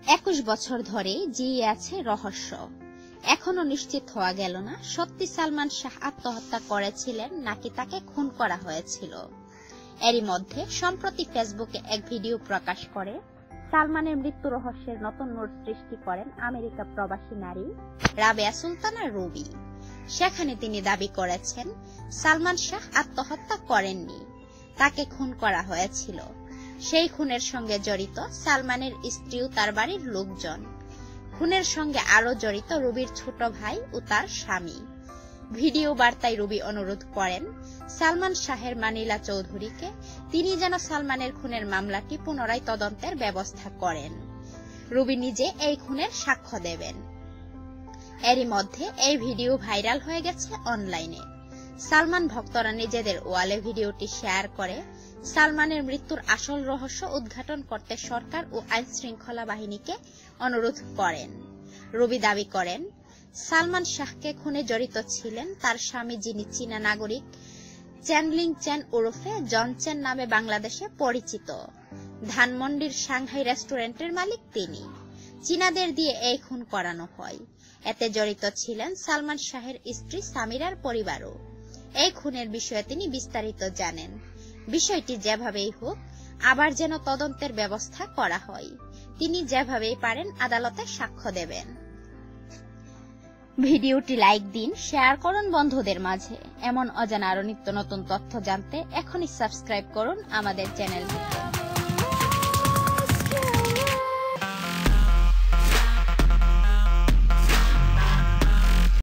21 বছর ধরে জিয়ে আছে রহস্য। এখনো নিশ্চিত হওয়া গেল না সত্যি সালমান শাহ আত্মহত্যা করেছিলেন নাকি তাকে খুন করা হয়েছিল। এরই মধ্যে সম্প্রতি ফেসবুকে এক ভিডিও প্রকাশ করে সালমানের মৃত্যু রহস্যের নতুন মোড় সৃষ্টি করেন আমেরিকা প্রবাসী নারী রাবেয়া সুলতানা রুবি। সেখানে তিনি দাবি করেছেন সালমান শাহ আত্মহত্যা করেননি, তাকে খুন করা হয়েছিল। সেই খুনের সঙ্গে জড়িত সালমানের স্ত্রী ও তার বাড়ির লোকজন। খুনের সঙ্গে আরো জড়িত রুবির ছোট ভাই ও তার স্বামী। ভিডিও বার্তায় রুবি অনুরোধ করেন সালমান শাহের মা নীলা চৌধুরীকে তিনি যেন সালমানের খুনের মামলাটি পুনরায় তদন্তের ব্যবস্থা করেন। রুবি নিজে এই খুনের সাক্ষ্য দেবেন। এরই মধ্যে এই ভিডিও ভাইরাল হয়ে গেছে অনলাইনে। সালমান ভক্তরা নিজেদের ওয়ালে ভিডিওটি শেয়ার করে সালমানের মৃত্যুর আসল রহস্য উদ্ঘাটন করতে সরকার ও আইন শৃঙ্খলা বাহিনীকে অনুরোধ করেন। রুবি দাবি করেন সালমান শাহকে খুনে জড়িত ছিলেন তার স্বামী, যিনি চীনা নাগরিক চেনলিং চেন ওরফে জন চেন নামে বাংলাদেশে পরিচিত। ধানমন্ডির সাংহাই রেস্টুরেন্টের মালিক তিনি। চীনাদের দিয়ে এই খুন করানো হয়। এতে জড়িত ছিলেন সালমান শাহের স্ত্রী সামিরার পরিবারও। এই খুনের বিষয়ে তিনি বিস্তারিত জানেন। বিষয়টি যেভাবেই হোক আবার যেন তদন্তের ব্যবস্থা করা হয়। তিনি যেভাবেই পারেন আদালতে সাক্ষ্য দেবেন। ভিডিওটি লাইক দিন, শেয়ার করুন বন্ধুদের মাঝে। এমন অজানা আরো নিত্য নতুন তথ্য জানতে এখনই সাবস্ক্রাইব করুন আমাদের চ্যানেলটি।